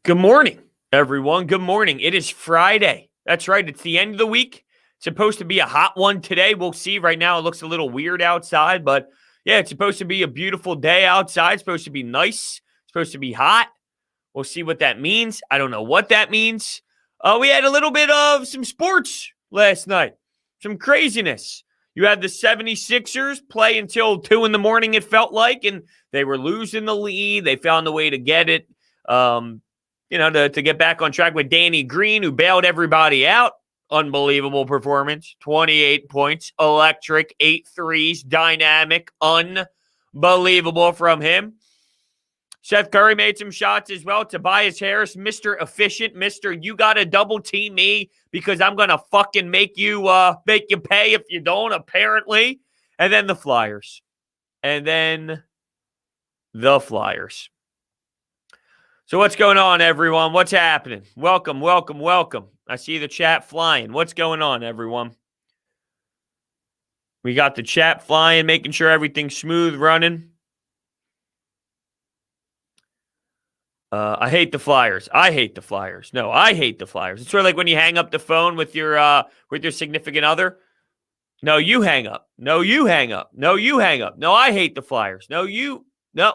Good morning, everyone. Good morning. It is Friday. That's right. It's the end of the week. It's supposed to be a hot one today. We'll see. Right now, it looks a little weird outside, but yeah, it's supposed to be a beautiful day outside. It's supposed to be nice. It's supposed to be hot. We'll see what that means. I don't know what that means. We had a little bit of some sports last night, some craziness. You had the 76ers play until 2 in the morning, it felt like, and they were losing the lead. They found a way to get it. To get back on track with Danny Green, who bailed everybody out. Unbelievable performance. 28 points, electric, 8 threes, dynamic, unbelievable from him. Seth Curry made some shots as well. Tobias Harris, Mr. Efficient, Mr. You got to double team me because I'm going to fucking make you pay if you don't, apparently. And then the Flyers. So what's going on, everyone? What's happening? Welcome. I see the chat flying. What's going on, everyone? We got the chat flying, making sure everything's smooth running. I hate the Flyers. No, I hate the Flyers. It's sort of like when you hang up the phone with your significant other. No, you hang up. No, you hang up. No, you hang up. No, I hate the Flyers. No, you. No.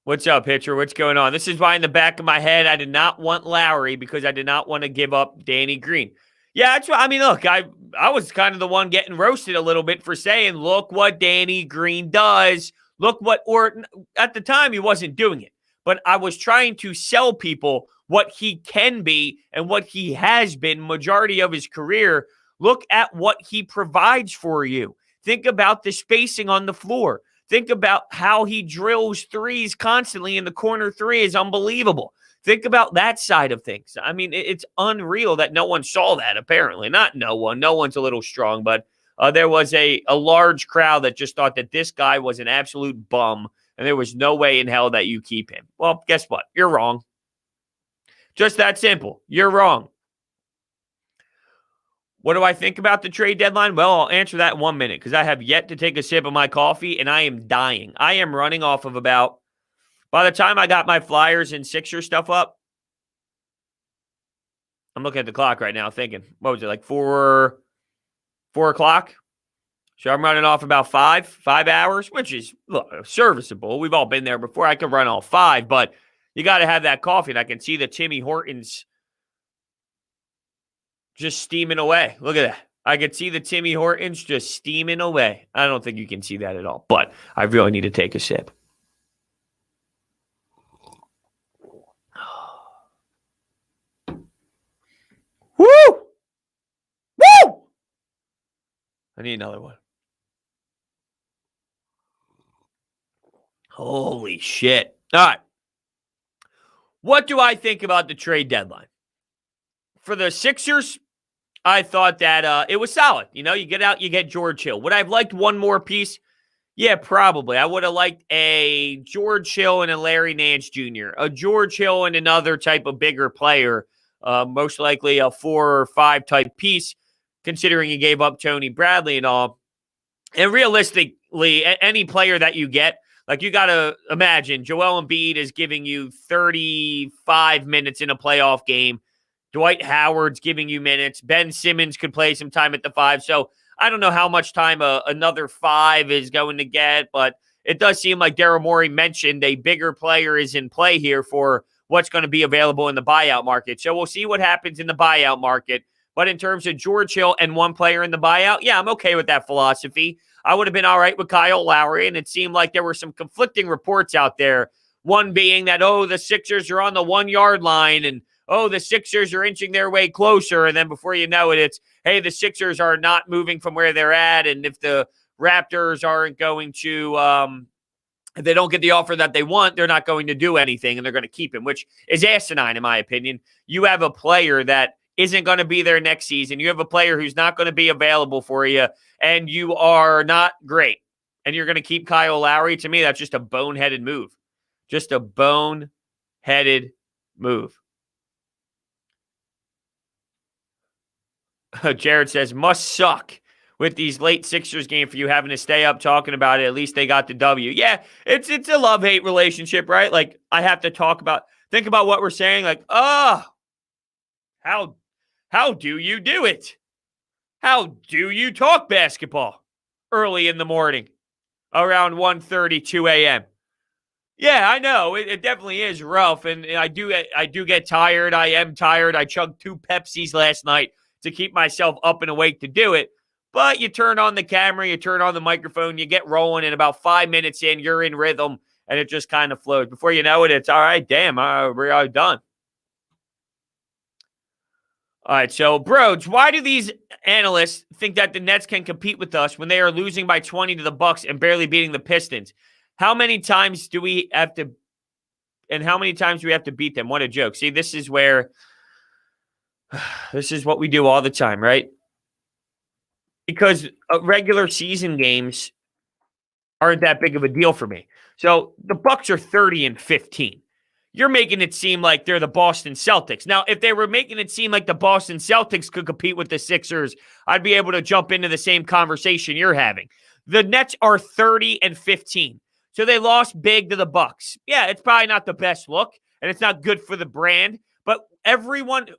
What's up, pitcher? What's going on? This is why in the back of my head I did not want Lowry because I did not want to give up Danny Green. Yeah, that's what I mean. Look, I was kind of the one getting roasted a little bit for saying, look what Danny Green does. Or at the time he wasn't doing it, but I was trying to sell people what he can be and what he has been majority of his career. Look at what he provides for you. Think about the spacing on the floor. Think about how he drills threes constantly in the corner three is unbelievable. Think about that side of things. I mean, it's unreal that no one saw that, apparently. Not no one. No one's a little strong, but there was a large crowd that just thought that this guy was an absolute bum, and there was no way in hell that you keep him. Well, guess what? You're wrong. Just that simple. You're wrong. What do I think about the trade deadline? Well, I'll answer that in 1 minute because I have yet to take a sip of my coffee, and I am dying. I am running off of by the time I got my Flyers and Sixers stuff up, I'm looking at the clock right now thinking, what was it, like 4 o'clock? So I'm running off about 5 hours, which is serviceable. We've all been there before. I could run all 5, but you got to have that coffee, and I can see the Timmy Hortons just steaming away. Look at that. I could see the Timmy Hortons just steaming away. I don't think you can see that at all, but I really need to take a sip. Woo! I need another one. Holy shit. All right. What do I think about the trade deadline? For the Sixers, I thought that it was solid. You know, you get out, you get George Hill. Would I have liked one more piece? Yeah, probably. I would have liked a George Hill and a Larry Nance Jr., a George Hill and another type of bigger player, most likely a 4 or 5 type piece, considering you gave up Tony Bradley and all. And realistically, any player that you get, like you got to imagine Joel Embiid is giving you 35 minutes in a playoff game. Dwight Howard's giving you minutes. Ben Simmons could play some time at the 5. So I don't know how much time another 5 is going to get, but it does seem like Daryl Morey mentioned a bigger player is in play here for what's going to be available in the buyout market. So we'll see what happens in the buyout market. But in terms of George Hill and one player in the buyout, yeah, I'm okay with that philosophy. I would have been all right with Kyle Lowry, and it seemed like there were some conflicting reports out there. One being that, the Sixers are on the 1-yard line, and the Sixers are inching their way closer. And then before you know it, it's, hey, the Sixers are not moving from where they're at. And if the Raptors aren't going to, if they don't get the offer that they want, they're not going to do anything and they're going to keep him, which is asinine in my opinion. You have a player that isn't going to be there next season. You have a player who's not going to be available for you, and you are not great. And you're going to keep Kyle Lowry. To me, that's just a boneheaded move. Just a boneheaded move. Jared says, must suck with these late Sixers game for you having to stay up talking about it. At least they got the W. Yeah, it's a love-hate relationship, right? Like, I have to think about what we're saying. Like, how do you do it? How do you talk basketball early in the morning around 1:30, 2 a.m.? Yeah, I know. It definitely is rough, and I do get tired. I am tired. I chugged 2 Pepsis last night to keep myself up and awake to do it. But you turn on the camera, you turn on the microphone, you get rolling, and about 5 minutes in, you're in rhythm, and it just kind of flows. Before you know it, it's all right, damn, we're done. All right, so, Brodes, why do these analysts think that the Nets can compete with us when they are losing by 20 to the Bucks and barely beating the Pistons? How many times do we have to beat them? What a joke. See, this is what we do all the time, right? Because regular season games aren't that big of a deal for me. So the Bucks are 30-15. You're making it seem like they're the Boston Celtics. Now, if they were making it seem like the Boston Celtics could compete with the Sixers, I'd be able to jump into the same conversation you're having. The Nets are 30-15. So they lost big to the Bucks. Yeah, it's probably not the best look, and it's not good for the brand. But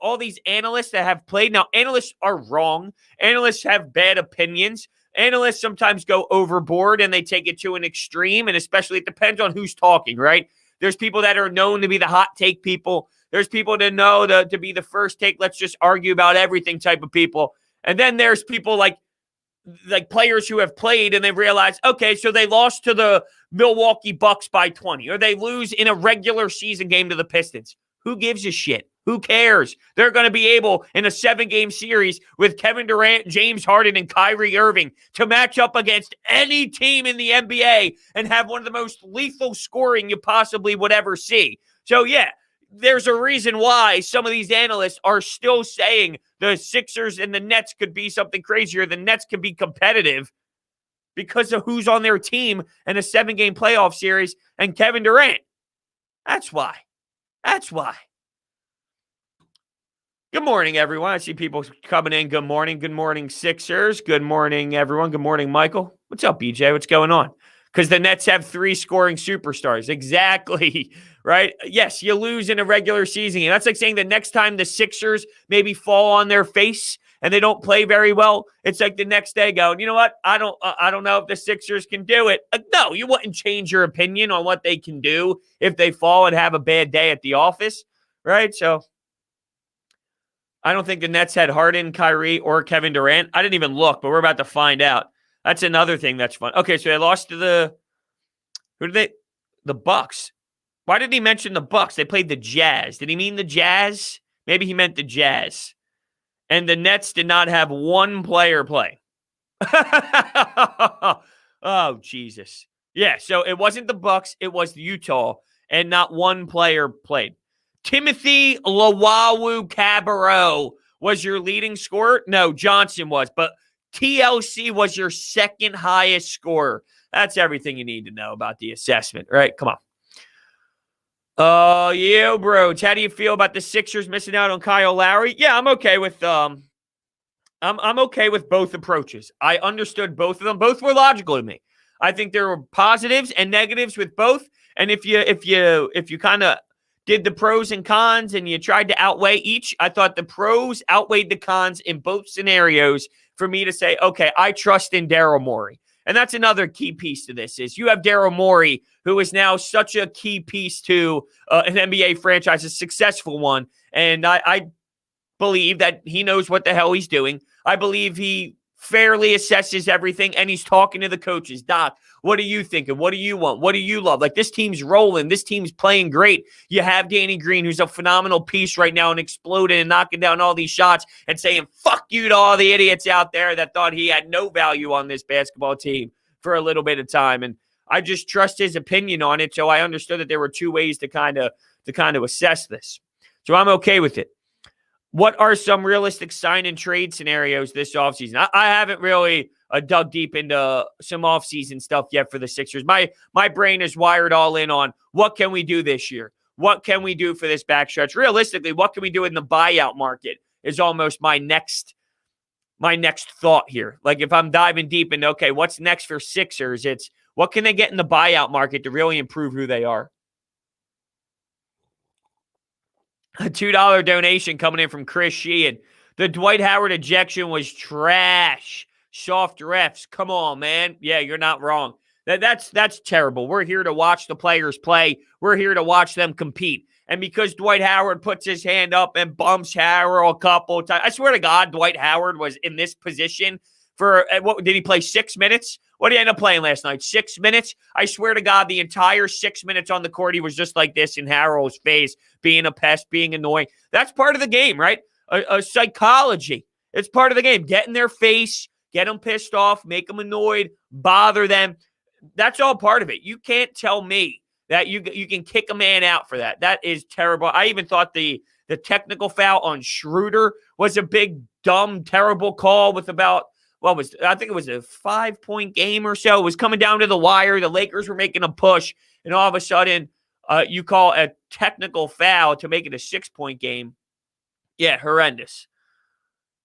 all these analysts that have played, now analysts are wrong. Analysts have bad opinions. Analysts sometimes go overboard and they take it to an extreme, and especially it depends on who's talking, right? There's people that are known to be the hot take people. There's people that know to be the first take, let's just argue about everything type of people. And then there's people like players who have played and they realize, okay, so they lost to the Milwaukee Bucks by 20, or they lose in a regular season game to the Pistons. Who gives a shit? Who cares? They're going to be able, in a 7-game series with Kevin Durant, James Harden, and Kyrie Irving, to match up against any team in the NBA and have one of the most lethal scoring you possibly would ever see. So, yeah, there's a reason why some of these analysts are still saying the Sixers and the Nets could be something crazier. The Nets can be competitive because of who's on their team in a 7-game playoff series and Kevin Durant. That's why. Good morning, everyone. I see people coming in. Good morning. Good morning, Sixers. Good morning, everyone. Good morning, Michael. What's up, BJ? What's going on? Because the Nets have 3 scoring superstars. Exactly, right? Yes, you lose in a regular season game. That's like saying the next time the Sixers maybe fall on their face and they don't play very well, it's like the next day going, you know what? I don't know if the Sixers can do it. No, you wouldn't change your opinion on what they can do if they fall and have a bad day at the office, right? So I don't think the Nets had Harden, Kyrie, or Kevin Durant. I didn't even look, but we're about to find out. That's another thing that's fun. Okay, so they lost to the Bucks. Why did he mention the Bucks? They played the Jazz. Did he mean the Jazz? Maybe he meant the Jazz. And the Nets did not have one player play. Oh, Jesus. Yeah, so it wasn't the Bucks, it was Utah, and not one player played. Timothy Luwawu-Cabarrot was your leading scorer? No, Johnson was, but TLC was your second highest scorer. That's everything you need to know about the assessment, right? Come on. Yeah, Brodes. How do you feel about the Sixers missing out on Kyle Lowry? Yeah, I'm okay with I'm okay with both approaches. I understood both of them. Both were logical to me. I think there were positives and negatives with both. And if you kind of did the pros and cons and you tried to outweigh each, I thought the pros outweighed the cons in both scenarios for me to say, okay, I trust in Daryl Morey. And that's another key piece to this is you have Daryl Morey, who is now such a key piece to an NBA franchise, a successful one. And I believe that he knows what the hell he's doing. I believe he fairly assesses everything, and he's talking to the coaches. Doc, what are you thinking? What do you want? What do you love? Like, this team's rolling. This team's playing great. You have Danny Green, who's a phenomenal piece right now and exploding and knocking down all these shots and saying, fuck you to all the idiots out there that thought he had no value on this basketball team for a little bit of time. And I just trust his opinion on it, so I understood that there were two ways to kind of assess this. So I'm okay with it. What are some realistic sign and trade scenarios this offseason? I haven't really dug deep into some offseason stuff yet for the Sixers. My brain is wired all in on what can we do this year? What can we do for this backstretch? Realistically, what can we do in the buyout market is almost my next my next thought here. Like if I'm diving deep into, okay, what's next for Sixers? It's what can they get in the buyout market to really improve who they are? A $2 donation coming in from Chris Sheehan. The Dwight Howard ejection was trash. Soft refs. Come on, man. Yeah, you're not wrong. That's terrible. We're here to watch the players play. We're here to watch them compete. And because Dwight Howard puts his hand up and bumps Harrell a couple times, I swear to God, Dwight Howard was in this position for, what did he play, 6 minutes? What did he end up playing last night? 6 minutes? I swear to God, the entire 6 minutes on the court, he was just like this in Harrell's face, being a pest, being annoying. That's part of the game, right? A psychology. It's part of the game. Get in their face, get them pissed off, make them annoyed, bother them. That's all part of it. You can't tell me that you can kick a man out for that. That is terrible. I even thought the technical foul on Schroeder was a big, dumb, terrible call with about, I think it was a 5-point game or so. It was coming down to the wire. The Lakers were making a push, and all of a sudden, you call a technical foul to make it a 6-point game. Yeah, horrendous.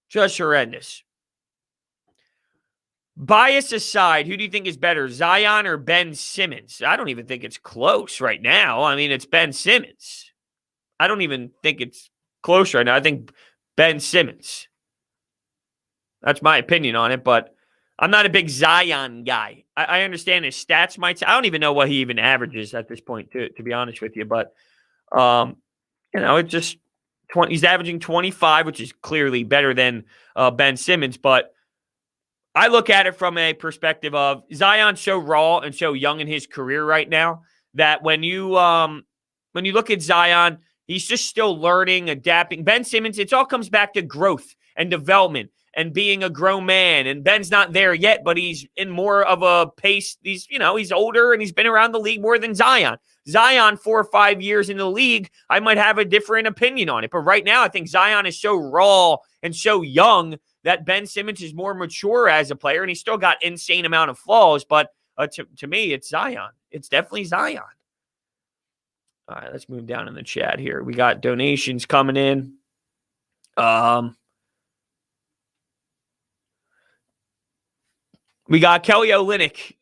Just horrendous. Bias aside, who do you think is better, Zion or Ben Simmons? I don't even think it's close right now. I mean, it's Ben Simmons. I don't even think it's close right now. I think Ben Simmons. That's my opinion on it, but I'm not a big Zion guy. I understand his stats might say, I don't even know what he even averages at this point, to be honest with you. But, it's just he's averaging 25, which is clearly better than Ben Simmons. But I look at it from a perspective of Zion's so raw and so young in his career right now that when you look at Zion, he's just still learning, adapting. Ben Simmons, it all comes back to growth and development and being a grown man. And Ben's not there yet, but he's in more of a pace. He's older and he's been around the league more than Zion. Zion, 4 or 5 years in the league, I might have a different opinion on it. But right now, I think Zion is so raw and so young that Ben Simmons is more mature as a player, and he's still got insane amount of flaws. But to me, it's Zion. It's definitely Zion. All right, let's move down in the chat here. We got donations coming in. We got Kelly Olynyk.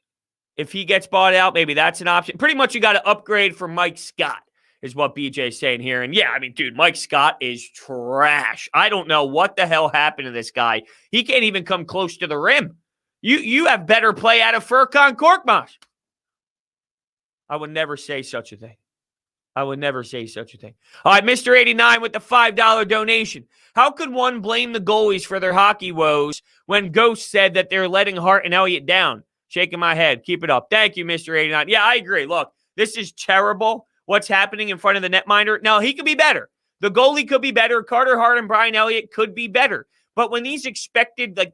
If he gets bought out, maybe that's an option. Pretty much you got to upgrade from Mike Scott, is what BJ's saying here. And yeah, I mean, dude, Mike Scott is trash. I don't know what the hell happened to this guy. He can't even come close to the rim. You have better play out of Furkan Korkmaz. I would never say such a thing. I would never say such a thing. All right, Mr. 89 with the $5 donation. How could one blame the goalies for their hockey woes when Ghost said that they're letting Hart and Elliott down? Shaking my head. Keep it up. Thank you, Mr. 89. Yeah, I agree. Look, this is terrible, what's happening in front of the netminder. Now, he could be better. The goalie could be better. Carter Hart and Brian Elliott could be better. But when these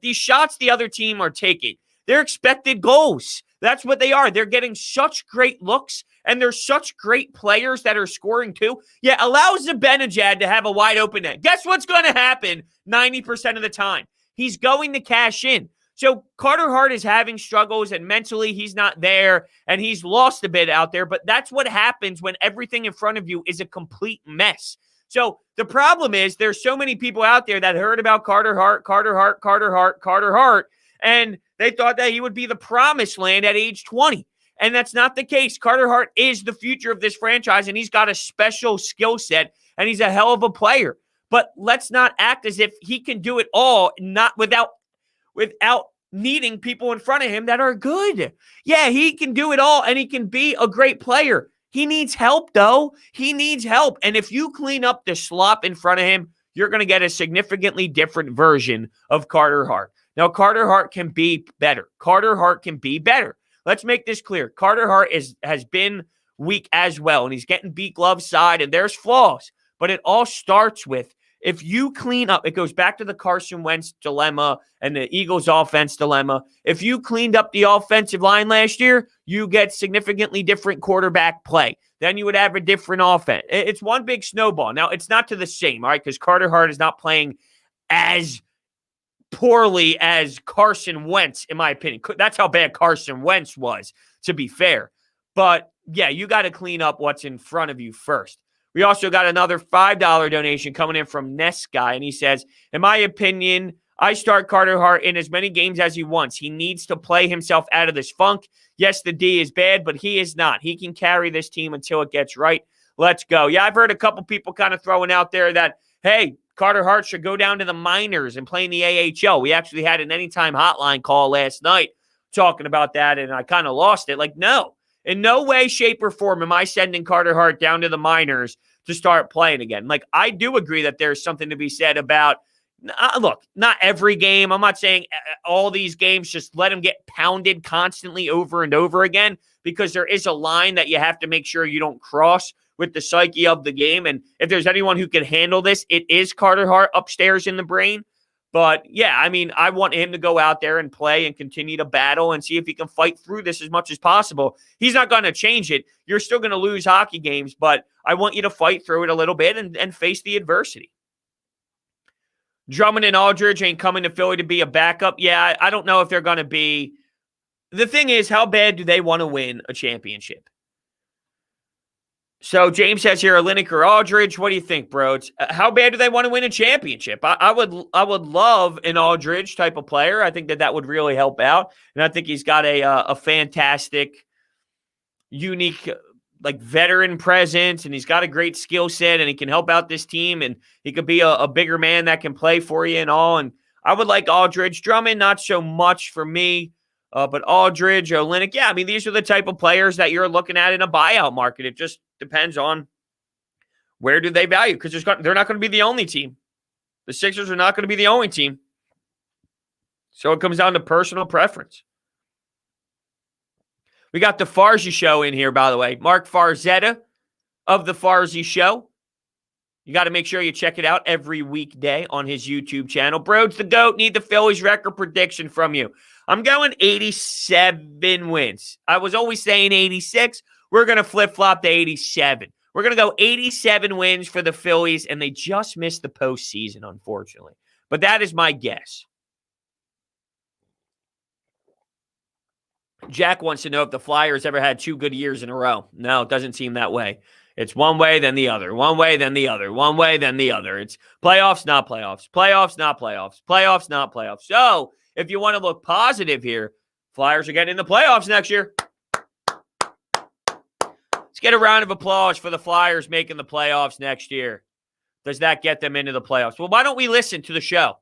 these shots the other team are taking, they're expected goals. That's what they are. They're getting such great looks, and they're such great players that are scoring too. Yeah, allow Zibanejad to have a wide open net. Guess what's going to happen 90% of the time? He's going to cash in. So Carter Hart is having struggles, and mentally he's not there, and he's lost a bit out there. But that's what happens when everything in front of you is a complete mess. So the problem is there's so many people out there that heard about Carter Hart, and they thought that he would be the promised land at age 20. And that's not the case. Carter Hart is the future of this franchise, and he's got a special skill set, and he's a hell of a player. But let's not act as if he can do it all, not without needing people in front of him that are good. Yeah, he can do it all, and he can be a great player. He needs help, though. He needs help. And if you clean up the slop in front of him, you're going to get a significantly different version of Carter Hart. Now, Carter Hart can be better. Carter Hart can be better. Let's make this clear. Carter Hart has been weak as well, and he's getting beat glove side, and there's flaws. But it all starts with, if you clean up, it goes back to the Carson Wentz dilemma and the Eagles offense dilemma. If you cleaned up the offensive line last year, you get significantly different quarterback play. Then you would have a different offense. It's one big snowball. Now, it's not to the same, all right, because Carter Hart is not playing as poorly as Carson Wentz, in my opinion. That's how bad Carson Wentz was, to be fair. But, yeah, you got to clean up what's in front of you first. We also got another $5 donation coming in from Ness Guy, and he says, in my opinion, I start Carter Hart in as many games as he wants. He needs to play himself out of this funk. Yes, the D is bad, but he is not. He can carry this team until it gets right. Let's go. Yeah, I've heard a couple people kind of throwing out there that, hey, Carter Hart should go down to the minors and play in the AHL. We actually had an Anytime hotline call last night talking about that, and I kind of lost it. Like, no. In no way, shape, or form am I sending Carter Hart down to the minors to start playing again. Like, I do agree that there's something to be said about, look, not every game. I'm not saying all these games, just let him get pounded constantly over and over again, because there is a line that you have to make sure you don't cross with the psyche of the game. And if there's anyone who can handle this, it is Carter Hart upstairs in the brain. But, yeah, I mean, I want him to go out there and play and continue to battle and see if he can fight through this as much as possible. He's not going to change it. You're still going to lose hockey games, but I want you to fight through it a little bit and face the adversity. Drummond and Aldridge ain't coming to Philly to be a backup. Yeah, I don't know if they're going to be. The thing is, how bad do they want to win a championship? So James says here, Olynyk or Aldridge. What do you think, Brodes? How bad do they want to win a championship? I would love an Aldridge type of player. I think that would really help out, and I think he's got a fantastic, unique, like, veteran presence, and he's got a great skill set, and he can help out this team, and he could be a bigger man that can play for you and all. And I would like Aldridge. Drummond, not so much for me. But Aldridge, Olynyk, yeah, I mean, these are the type of players that you're looking at in a buyout market. It just depends on where do they value, because they're not going to be the only team. The Sixers are not going to be the only team. So it comes down to personal preference. We got the Farzy Show in here, by the way. Mark Farzetta of the Farzy Show. You got to make sure you check it out every weekday on his YouTube channel. Brodes the GOAT, need the Phillies record prediction from you. I'm going 87 wins. I was always saying 86. We're going to flip-flop to 87. We're going to go 87 wins for the Phillies, and they just missed the postseason, unfortunately. But that is my guess. Jack wants to know if the Flyers ever had 2 good years in a row. No, it doesn't seem that way. It's one way, then the other. One way, then the other. One way, then the other. It's playoffs, not playoffs. Playoffs, not playoffs. Playoffs, not playoffs. So, if you want to look positive here, Flyers are getting in the playoffs next year. Let's get a round of applause for the Flyers making the playoffs next year. Does that get them into the playoffs? Well, why don't we listen to the show?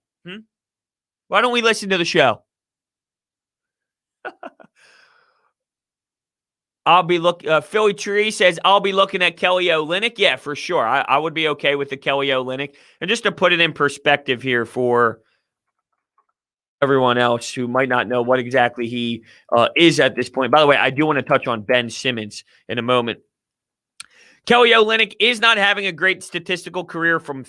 Why don't we listen to the show? Philly Tree says, I'll be looking at Kelly Olynyk. Yeah, for sure. I would be okay with the Kelly Olynyk. And just to put it in perspective here for everyone else who might not know what exactly he is at this point. By the way, I do want to touch on Ben Simmons in a moment. Kelly Olynyk is not having a great statistical career from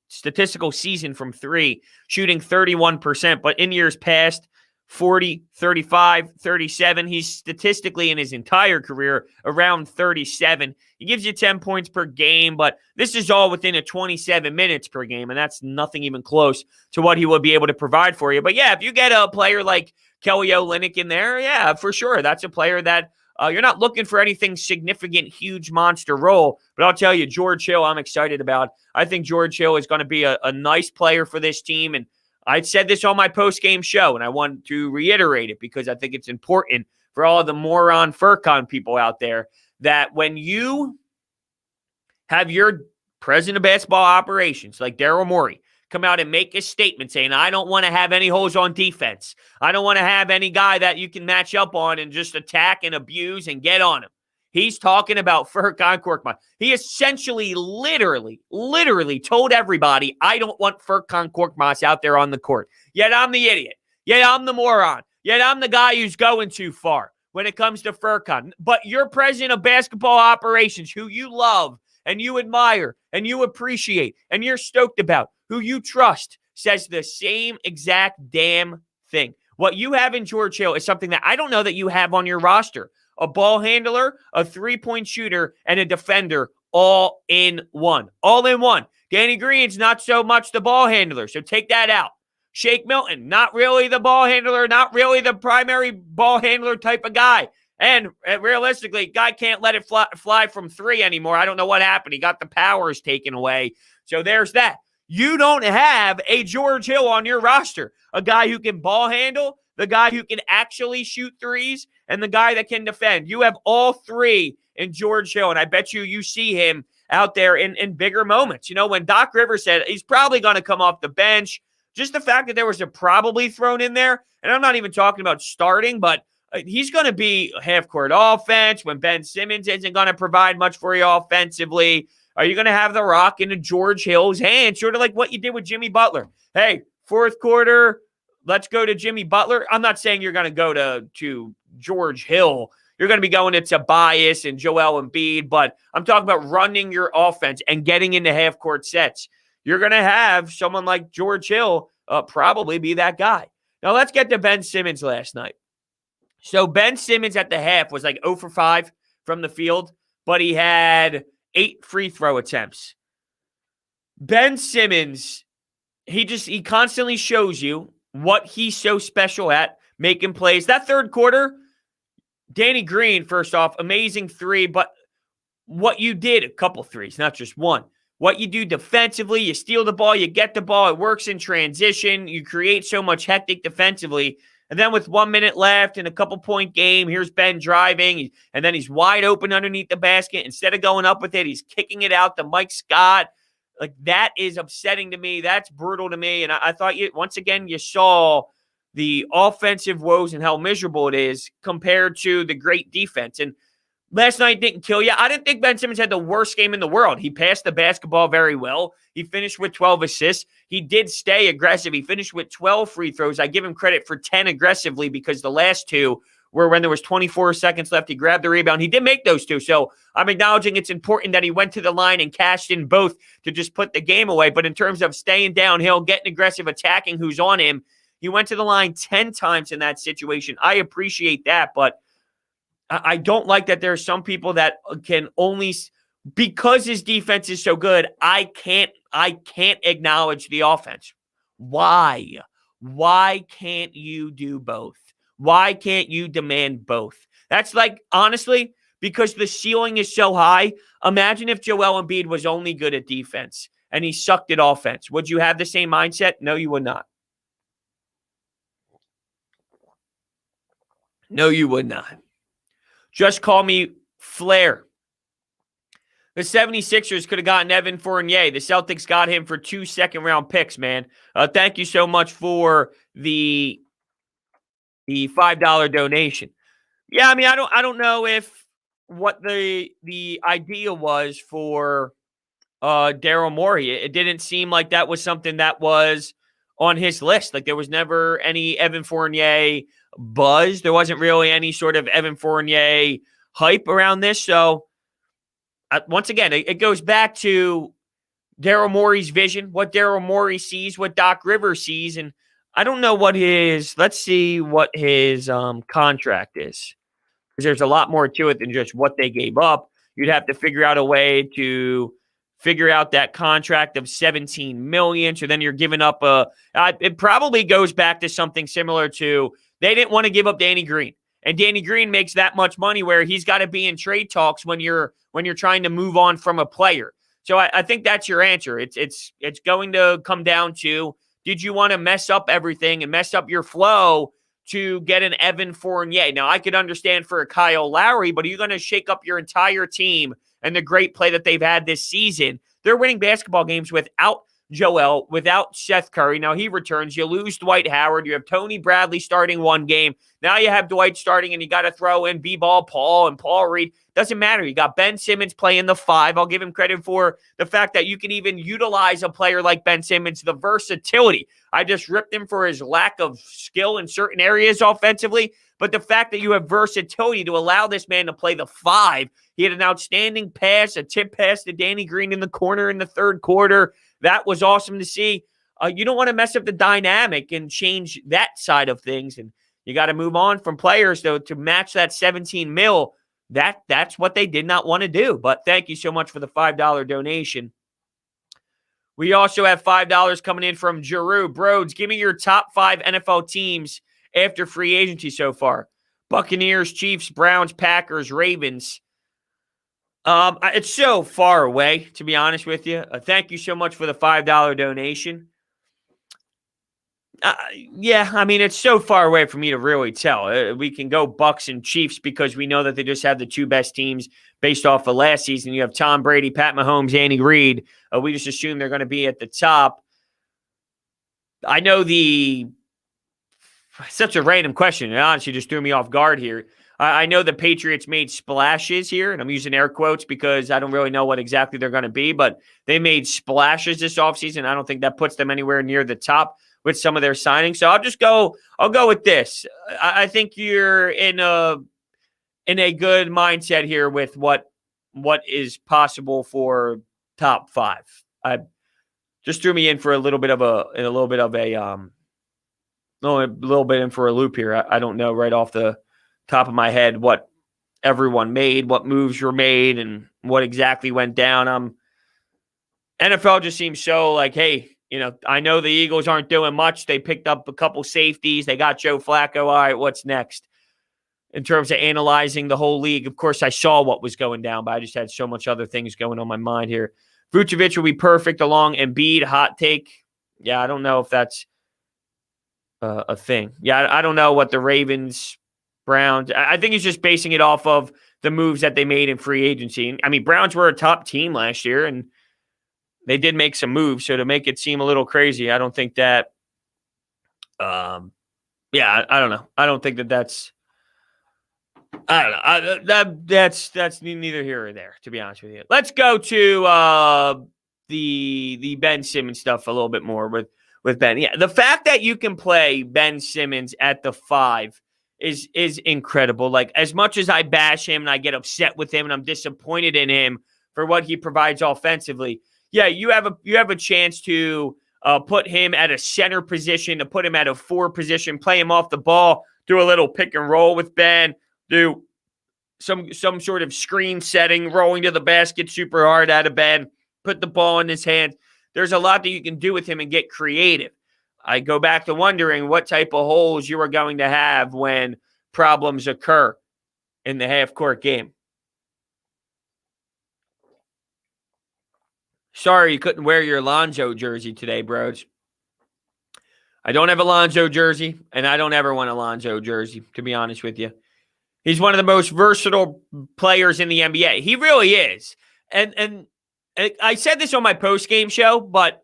statistical season from 3, shooting 31%. But in years past, 40, 35, 37. He's statistically in his entire career around 37. He gives you 10 points per game, but this is all within a 27 minutes per game, and that's nothing even close to what he will be able to provide for you. But yeah, if you get a player like Kelly Olynyk in there, yeah, for sure. That's a player that you're not looking for anything significant, huge monster role. But I'll tell you, George Hill, I'm excited about. I think George Hill is going to be a nice player for this team, and I said this on my post-game show, and I want to reiterate it because I think it's important for all of the moron FurCon people out there that when you have your president of basketball operations, like Daryl Morey, come out and make a statement saying, I don't want to have any holes on defense. I don't want to have any guy that you can match up on and just attack and abuse and get on him. He's talking about Furkan Korkmaz. He essentially, literally told everybody, I don't want Furkan Korkmaz out there on the court. Yet I'm the idiot. Yet I'm the moron. Yet I'm the guy who's going too far when it comes to Furkan. But your president of basketball operations, who you love and you admire and you appreciate and you're stoked about, who you trust, says the same exact damn thing. What you have in George Hill is something that I don't know that you have on your roster. A ball handler, a three-point shooter, and a defender all in one. All in one. Danny Green's not so much the ball handler, so take that out. Shake Milton, not really the ball handler, not really the primary ball handler type of guy. And realistically, guy can't let it fly from 3 anymore. I don't know what happened. He got the powers taken away. So there's that. You don't have a George Hill on your roster, a guy who can ball handle, the guy who can actually shoot threes, and the guy that can defend. You have all three in George Hill, and I bet you see him out there in bigger moments. You know, when Doc Rivers said he's probably going to come off the bench, just the fact that there was a probably thrown in there, and I'm not even talking about starting, but he's going to be half-court offense when Ben Simmons isn't going to provide much for you offensively. Are you going to have the rock into George Hill's hand, sort of like what you did with Jimmy Butler? Hey, fourth quarter, let's go to Jimmy Butler. I'm not saying you're going to go to George Hill. You're going to be going to Tobias and Joel Embiid, but I'm talking about running your offense and getting into half-court sets. You're going to have someone like George Hill probably be that guy. Now, let's get to Ben Simmons last night. So Ben Simmons at the half was like 0 for 5 from the field, but he had 8 free throw attempts. Ben Simmons, he constantly shows you what he's so special at, making plays. That third quarter, Danny Green, first off, amazing three, but what you did, a couple threes, not just one. What you do defensively, you steal the ball, you get the ball, it works in transition, you create so much hectic defensively. And then with 1 minute left in a couple-point game, here's Ben driving, and then he's wide open underneath the basket. Instead of going up with it, he's kicking it out to Mike Scott. Like, that is upsetting to me. That's brutal to me. And I thought, once again, you saw the offensive woes and how miserable it is compared to the great defense. And last night didn't kill you. I didn't think Ben Simmons had the worst game in the world. He passed the basketball very well. He finished with 12 assists. He did stay aggressive. He finished with 12 free throws. I give him credit for 10 aggressively because the last two were when there was 24 seconds left. He grabbed the rebound. He did make those two. So I'm acknowledging it's important that he went to the line and cashed in both to just put the game away. But in terms of staying downhill, getting aggressive, attacking who's on him, he went to the line 10 times in that situation. I appreciate that, but I don't like that there are some people that can only, because his defense is so good, I can't acknowledge the offense. Why? Why can't you do both? Why can't you demand both? That's like, honestly, because the ceiling is so high. Imagine if Joel Embiid was only good at defense and he sucked at offense. Would you have the same mindset? No, you would not. No, you would not. Just call me Flair. The 76ers could have gotten Evan Fournier. The Celtics got him for 2 second-round picks, man. Thank you so much for the $5 donation. Yeah, I mean, I don't know if what the idea was for Daryl Morey. It didn't seem like that was something that was on his list. Like, there was never any Evan Fournier buzz. There wasn't really any sort of Evan Fournier hype around this. So, once again, it goes back to Daryl Morey's vision, what Daryl Morey sees, what Doc Rivers sees. And I don't know what let's see what his contract is. Because there's a lot more to it than just what they gave up. You'd have to figure out a way to figure out that contract of $17 million. So then you're giving up it probably goes back to something similar to, they didn't want to give up Danny Green. And Danny Green makes that much money where he's got to be in trade talks when you're trying to move on from a player. So I think that's your answer. It's going to come down to, did you want to mess up everything and mess up your flow to get an Evan Fournier? Now, I could understand for a Kyle Lowry, but are you going to shake up your entire team and the great play that they've had this season? They're winning basketball games without Joel, without Seth Curry. Now he returns. You lose Dwight Howard. You have Tony Bradley starting one game. Now you have Dwight starting, and you got to throw in B-Ball Paul and Paul Reed. Doesn't matter. You got Ben Simmons playing the 5. I'll give him credit for the fact that you can even utilize a player like Ben Simmons, the versatility. I just ripped him for his lack of skill in certain areas offensively, but the fact that you have versatility to allow this man to play the 5. He had an outstanding pass, a tip pass to Danny Green in the corner in the third quarter. That was awesome to see. You don't want to mess up the dynamic and change that side of things. And you got to move on from players, though, to match that 17 mil. That's what they did not want to do. But thank you so much for the $5 donation. We also have $5 coming in from Giroux. Brodes, give me your top 5 NFL teams after free agency so far. Buccaneers, Chiefs, Browns, Packers, Ravens. It's so far away, to be honest with you. Thank you so much for the $5 donation. Yeah, I mean, it's so far away for me to really tell. We can go Bucks and Chiefs because we know that they just have the two best teams based off of last season. You have Tom Brady, Pat Mahomes, Andy Reid. We just assume they're going to be at the top. I know such a random question. It honestly just threw me off guard here. I know the Patriots made splashes here, and I'm using air quotes because I don't really know what exactly they're going to be, but they made splashes this offseason. I don't think that puts them anywhere near the top with some of their signings. So I'll go with this. I think you're in a good mindset here with what is possible for top five. I just threw me in for a little bit in for a loop here. I don't know right off the top of my head what everyone made, what moves were made, and what exactly went down. NFL just seems so like, hey, I know the Eagles aren't doing much. They picked up a couple safeties. They got Joe Flacco. All right, what's next? In terms of analyzing the whole league, of course, I saw what was going down, but I just had so much other things going on my mind here. Vucevic will be perfect along Embiid. Hot take. Yeah, I don't know if that's a thing. Yeah, I don't know what the Ravens, Browns. I think he's just basing it off of the moves that they made in free agency. I mean, Browns were a top team last year, and they did make some moves. So to make it seem a little crazy, I don't think that. I don't know. I don't think that's. I don't know. That's neither here or there, to be honest with you. Let's go to the Ben Simmons stuff a little bit more with Ben. Yeah, the fact that you can play Ben Simmons at the 5 is incredible. Like, as much as I bash him and I get upset with him and I'm disappointed in him for what he provides offensively, yeah, you have a chance to put him at a center position, to put him at a 4 position, play him off the ball, do a little pick and roll with Ben, do some sort of screen setting, rolling to the basket super hard out of Ben, put the ball in his hand. There's a lot that you can do with him and get creative. I go back to wondering what type of holes you are going to have when problems occur in the half-court game. Sorry you couldn't wear your Lonzo jersey today, Brodes. I don't have a Lonzo jersey, and I don't ever want a Lonzo jersey, to be honest with you. He's one of the most versatile players in the NBA. He really is. And I said this on my post-game show, but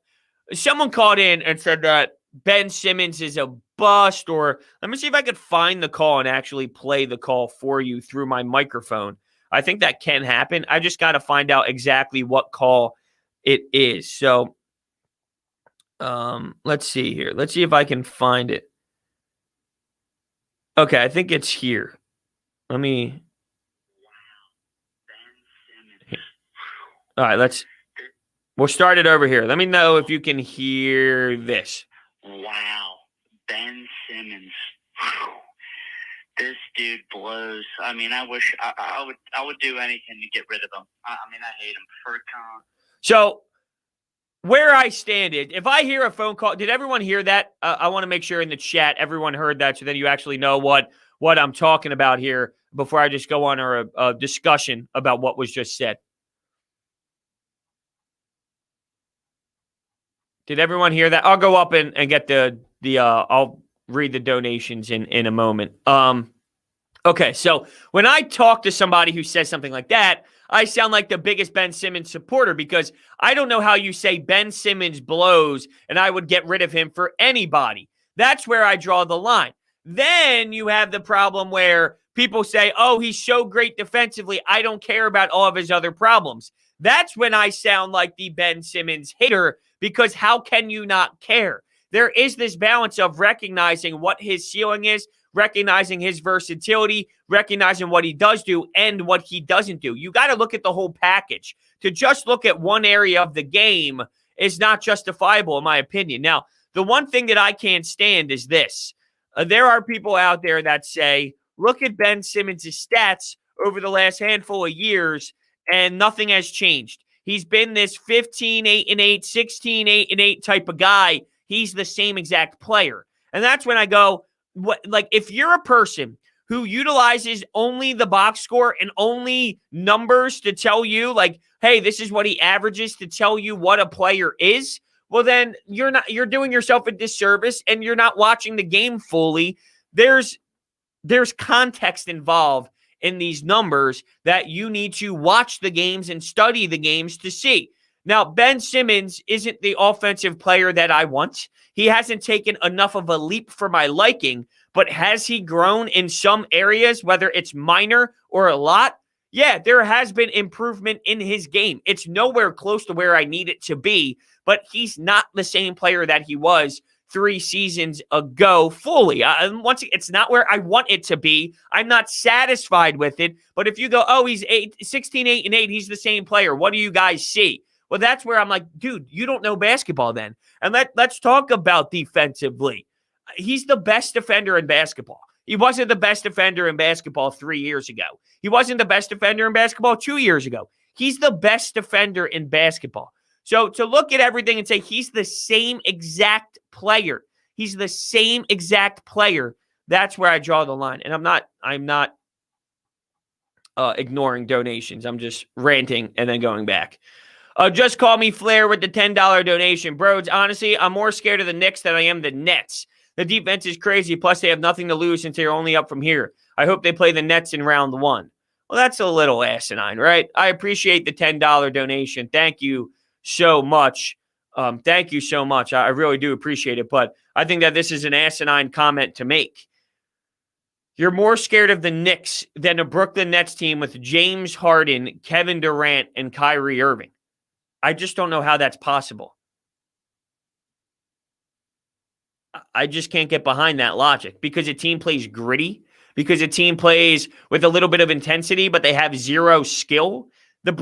someone called in and said that Ben Simmons is a bust, or let me see if I could find the call and actually play the call for you through my microphone. I think that can happen. I just got to find out exactly what call it is. So let's see here. Let's see if I can find it. Okay, I think it's here. Let me. All right, we'll start it over here. Let me know if you can hear this. Wow, Ben Simmons. Whew. This dude blows. I mean, I wish I would do anything to get rid of him. I hate him. So where I stand is, if I hear a phone call, did everyone hear that? I want to make sure in the chat everyone heard that, so then you actually know what I'm talking about here before I just go on a discussion about what was just said. Did everyone hear that? I'll go up and get I'll read the donations in a moment. Okay, so when I talk to somebody who says something like that, I sound like the biggest Ben Simmons supporter, because I don't know how you say Ben Simmons blows and I would get rid of him for anybody. That's where I draw the line. Then you have the problem where people say, oh, he's so great defensively, I don't care about all of his other problems. That's when I sound like the Ben Simmons hater, because how can you not care? There is this balance of recognizing what his ceiling is, recognizing his versatility, recognizing what he does do and what he doesn't do. You got to look at the whole package. To just look at one area of the game is not justifiable, in my opinion. Now, the one thing that I can't stand is this. There are people out there that say, look at Ben Simmons' stats over the last handful of years, and nothing has changed. He's been this 15-8-8, 16-8-8 type of guy. He's the same exact player. And that's when I go, if you're a person who utilizes only the box score and only numbers to tell you, like, hey, this is what he averages to tell you what a player is, well, then you're doing yourself a disservice and you're not watching the game fully. There's context involved in these numbers that you need to watch the games and study the games to see. Now, Ben Simmons isn't the offensive player that I want. He hasn't taken enough of a leap for my liking, but has he grown in some areas, whether it's minor or a lot? Yeah, there has been improvement in his game. It's nowhere close to where I need it to be, but he's not the same player that he was 3 seasons ago fully. Once it's not where I want it to be. I'm not satisfied with it. But if you go, oh, he's 16, 8, and 8, he's the same player. What do you guys see? Well, that's where I'm like, dude, you don't know basketball then. And let's talk about defensively. He's the best defender in basketball. He wasn't the best defender in basketball 3 years ago. He wasn't the best defender in basketball 2 years ago. He's the best defender in basketball. So to look at everything and say he's the same exact player, he's the same exact player, that's where I draw the line. And I'm not ignoring donations. I'm just ranting and then going back. Just call me Flair with the $10 donation. Brodes, honestly, I'm more scared of the Knicks than I am the Nets. The defense is crazy, plus they have nothing to lose since they're only up from here. I hope they play the Nets in round 1. Well, that's a little asinine, right? I appreciate the $10 donation. Thank you so much. Thank you so much. I really do appreciate it, but I think that this is an asinine comment to make. You're more scared of the Knicks than a Brooklyn Nets team with James Harden, Kevin Durant, and Kyrie Irving. I just don't know how that's possible. I just can't get behind that logic because a team plays gritty, because a team plays with a little bit of intensity, but they have zero skill. This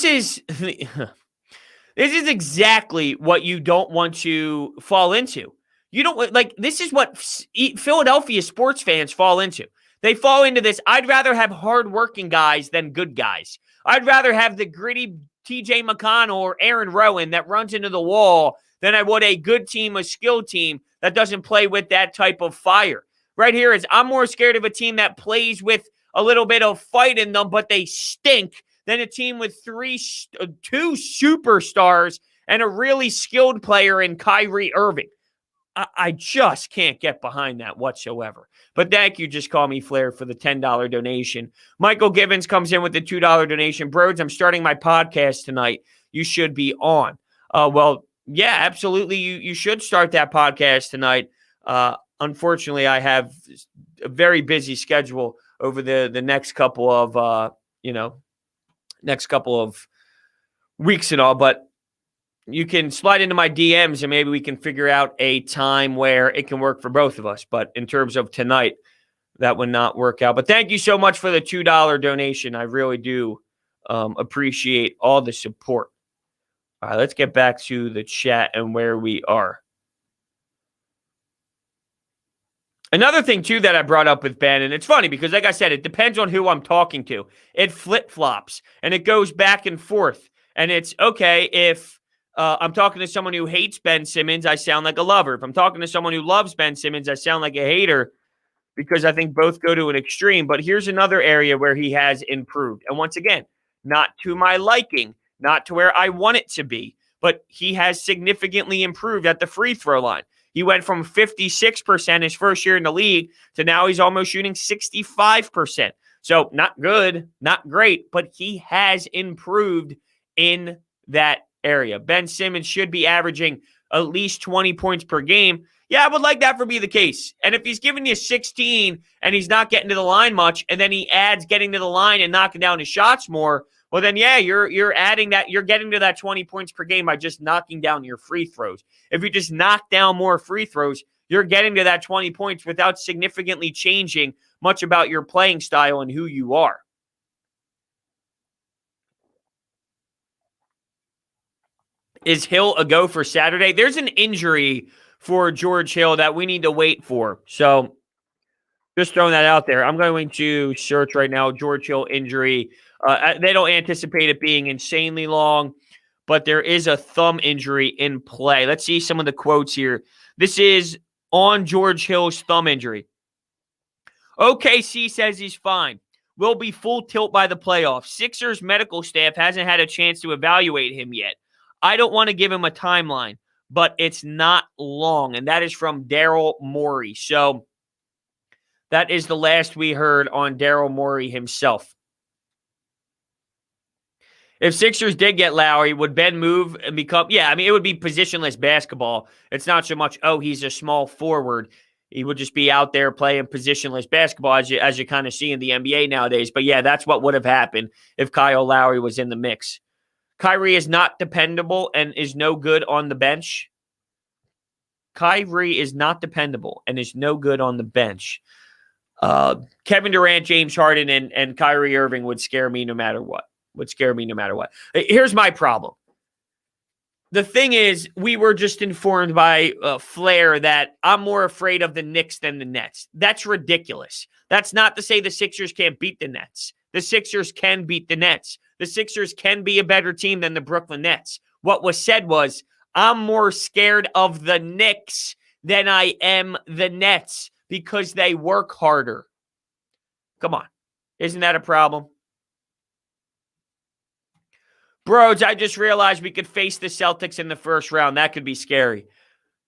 is exactly what you don't want to fall into. You don't like, this is what Philadelphia sports fans fall into. They fall into this. I'd rather have hardworking guys than good guys. I'd rather have the gritty TJ McConnell or Aaron Rowan that runs into the wall than I would a good team, a skilled team that doesn't play with that type of fire. Right here is I'm more scared of a team that plays with a little bit of fight in them, but they stink, than a team with 2 superstars and a really skilled player in Kyrie Irving. I just can't get behind that whatsoever. But thank you, Just Call Me Flair, for the $10 donation. Michael Givens comes in with the $2 donation. Brodes, I'm starting my podcast tonight. You should be on. Well, yeah, absolutely. You should start that podcast tonight. Unfortunately, I have a very busy schedule over the next couple of weeks and all, but you can slide into my DMs and maybe we can figure out a time where it can work for both of us. But in terms of tonight, that would not work out. But thank you so much for the $2 donation. I really do appreciate all the support. All right, let's get back to the chat and where we are. Another thing, too, that I brought up with Ben, and it's funny because, like I said, it depends on who I'm talking to. It flip-flops, and it goes back and forth. And it's, okay, if I'm talking to someone who hates Ben Simmons, I sound like a lover. If I'm talking to someone who loves Ben Simmons, I sound like a hater because I think both go to an extreme. But here's another area where he has improved. And once again, not to my liking, not to where I want it to be, but he has significantly improved at the free throw line. He went from 56% his first year in the league to now he's almost shooting 65%. So not good, not great, but he has improved in that area. Ben Simmons should be averaging at least 20 points per game. Yeah, I would like that to be the case. And if he's giving you 16 and he's not getting to the line much, and then he adds getting to the line and knocking down his shots more, well then, yeah, you're adding that. You're getting to that 20 points per game by just knocking down your free throws. If you just knock down more free throws, you're getting to that 20 points without significantly changing much about your playing style and who you are. Is Hill a go for Saturday? There's an injury for George Hill that we need to wait for. So just throwing that out there. I'm going to search right now, George Hill injury. They don't anticipate it being insanely long, but there is a thumb injury in play. Let's see some of the quotes here. This is on George Hill's thumb injury. OKC says he's fine. Will be full tilt by the playoffs. Sixers medical staff hasn't had a chance to evaluate him yet. I don't want to give him a timeline, but it's not long. And that is from Daryl Morey. So that is the last we heard on Daryl Morey himself. If Sixers did get Lowry, would Ben move and become... Yeah, I mean, it would be positionless basketball. It's not so much, he's a small forward. He would just be out there playing positionless basketball as you kind of see in the NBA nowadays. But yeah, that's what would have happened if Kyle Lowry was in the mix. Kyrie is not dependable and is no good on the bench. Kyrie is not dependable and is no good on the bench. Kevin Durant, James Harden, and Kyrie Irving would scare me no matter what. Here's my problem. The thing is, we were just informed by Flair that I'm more afraid of the Knicks than the Nets. That's ridiculous. That's not to say the Sixers can't beat the Nets. The Sixers can beat the Nets. The Sixers can be a better team than the Brooklyn Nets. What was said was, I'm more scared of the Knicks than I am the Nets because they work harder. Come on. Isn't that a problem? Brodes, I just realized we could face the Celtics in the first round. That could be scary.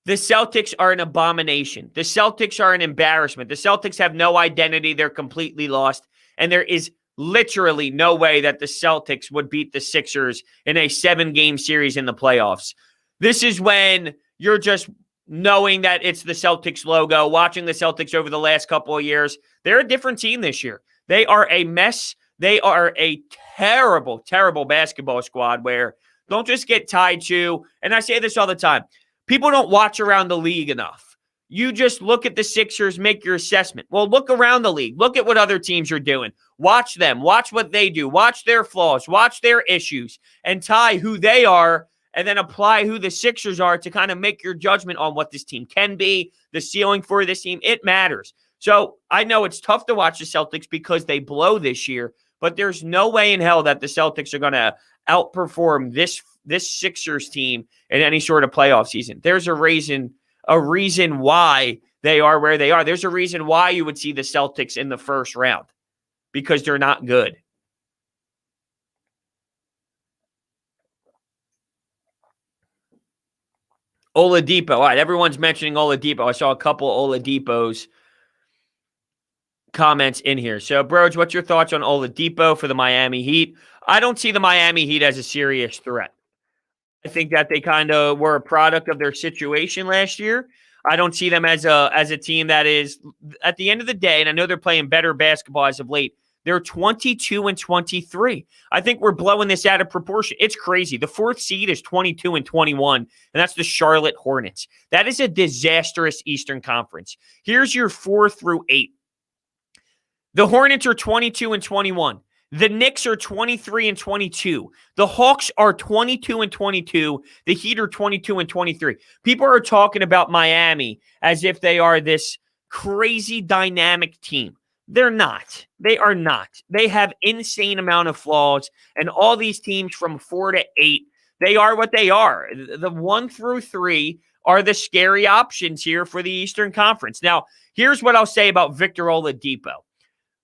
The Celtics are an abomination. The Celtics are an embarrassment. The Celtics have no identity. They're completely lost. And there is literally no way that the Celtics would beat the Sixers in a 7-game series in the playoffs. This is when you're just knowing that it's the Celtics logo, watching the Celtics over the last couple of years. They're a different team this year. They are a mess. They are a terrible, terrible basketball squad where don't just get tied to, and I say this all the time, people don't watch around the league enough. You just look at the Sixers, make your assessment. Well, look around the league. Look at what other teams are doing. Watch them. Watch what they do. Watch their flaws. Watch their issues and tie who they are and then apply who the Sixers are to kind of make your judgment on what this team can be, the ceiling for this team. It matters. So I know it's tough to watch the Celtics because they blow this year, but there's no way in hell that the Celtics are going to outperform this Sixers team in any sort of playoff season. There's a reason why they are where they are. There's a reason why you would see the Celtics in the first round because they're not good. Oladipo. All right, everyone's mentioning Oladipo. I saw a couple Oladipo's comments in here. So, Brodes, what's your thoughts on Oladipo for the Miami Heat? I don't see the Miami Heat as a serious threat. I think that they kind of were a product of their situation last year. I don't see them as a team that is, at the end of the day, and I know they're playing better basketball as of late, they're 22-23. I think we're blowing this out of proportion. It's crazy. The 4th seed is 22-21, and that's the Charlotte Hornets. That is a disastrous Eastern Conference. Here's your 4 through 8. The Hornets are 22-21. The Knicks are 23-22. The Hawks are 22-22. The Heat are 22-23. People are talking about Miami as if they are this crazy dynamic team. They're not. They are not. They have insane amount of flaws, and all these teams from 4 to 8, they are what they are. The 1 through 3 are the scary options here for the Eastern Conference. Now, here's what I'll say about Victor Oladipo.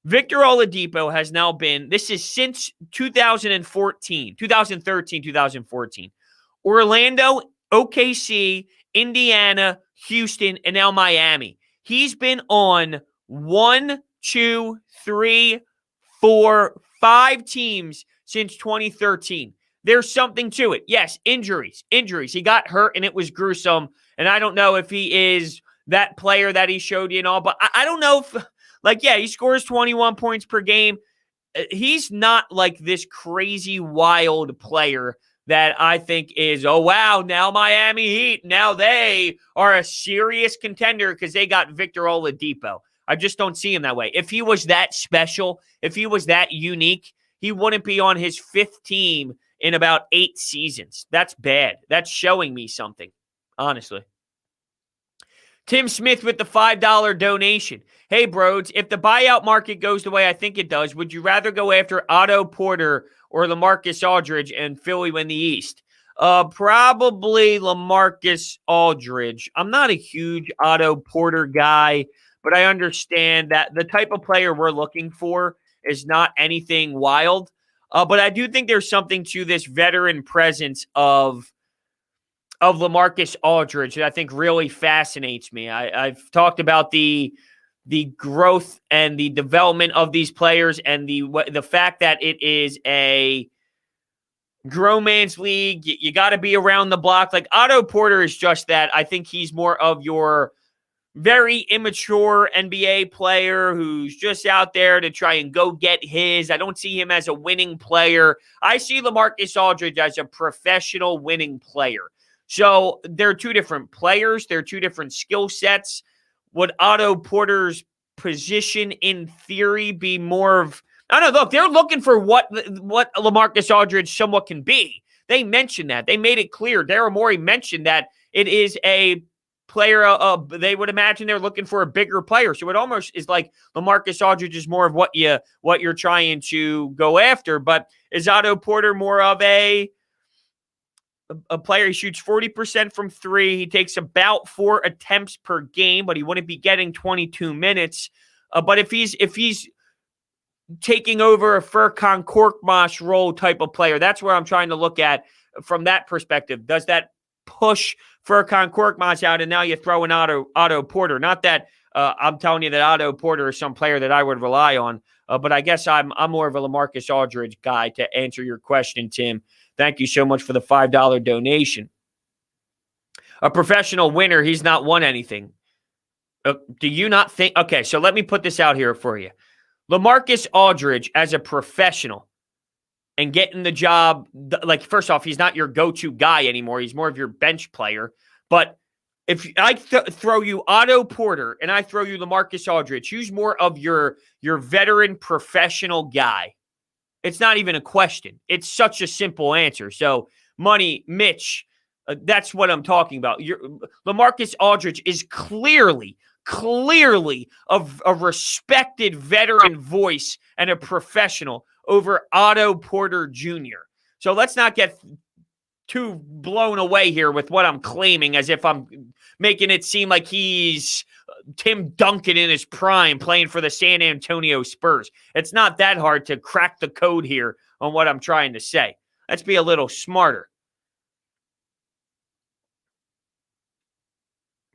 Victor Oladipo has now been, this is since 2013, 2014. Orlando, OKC, Indiana, Houston, and now Miami. He's been on 1, 2, 3, 4, 5 teams since 2013. There's something to it. Yes, injuries. He got hurt, and it was gruesome. And I don't know if he is that player that he showed you and all, but I don't know if... he scores 21 points per game. He's not like this crazy, wild player that I think is, oh, wow, now Miami Heat, now they are a serious contender because they got Victor Oladipo. I just don't see him that way. If he was that special, if he was that unique, he wouldn't be on his 5th team in about 8 seasons. That's bad. That's showing me something, honestly. Tim Smith with the $5 donation. Hey, Brodes, if the buyout market goes the way I think it does, would you rather go after Otto Porter or Lamarcus Aldridge and Philly win the East? Probably Lamarcus Aldridge. I'm not a huge Otto Porter guy, but I understand that the type of player we're looking for is not anything wild. But I do think there's something to this veteran presence of Lamarcus Aldridge that I think really fascinates me. I've talked about the growth and the development of these players and the fact that it is a grown man's league. You got to be around the block. Like Otto Porter is just that. I think he's more of your very immature NBA player who's just out there to try and go get his. I don't see him as a winning player. I see Lamarcus Aldridge as a professional winning player. So they're two different players. They're two different skill sets. Would Otto Porter's position in theory be more of, I don't know, look, they're looking for what Lamarcus Aldridge somewhat can be. They mentioned that. They made it clear. Daryl Morey mentioned that it is a player, they would imagine they're looking for a bigger player. So it almost is like Lamarcus Aldridge is more of what you're trying to go after. But is Otto Porter more of a player? He shoots 40% from three. He takes about 4 attempts per game, but he wouldn't be getting 22 minutes. But if he's taking over a Furkan Korkmaz role type of player, that's where I'm trying to look at from that perspective. Does that push Furkan Korkmaz out, and now you throw in Otto Porter? Not that I'm telling you that Otto Porter is some player that I would rely on, but I guess I'm more of a Lamarcus Aldridge guy to answer your question, Tim. Thank you so much for the $5 donation. A professional winner, he's not won anything. Do you not think? Okay, so let me put this out here for you. Lamarcus Aldridge as a professional and getting the job, like, first off, he's not your go-to guy anymore. He's more of your bench player. But if I throw you Otto Porter and I throw you Lamarcus Aldridge, who's more of your veteran professional guy? It's not even a question. It's such a simple answer. So, money, Mitch, that's what I'm talking about. Lamarcus Aldridge is clearly a respected veteran voice and a professional over Otto Porter Jr. So let's not get too blown away here with what I'm claiming as if I'm making it seem like he's Tim Duncan in his prime playing for the San Antonio Spurs. It's not that hard to crack the code here on what I'm trying to say. Let's be a little smarter.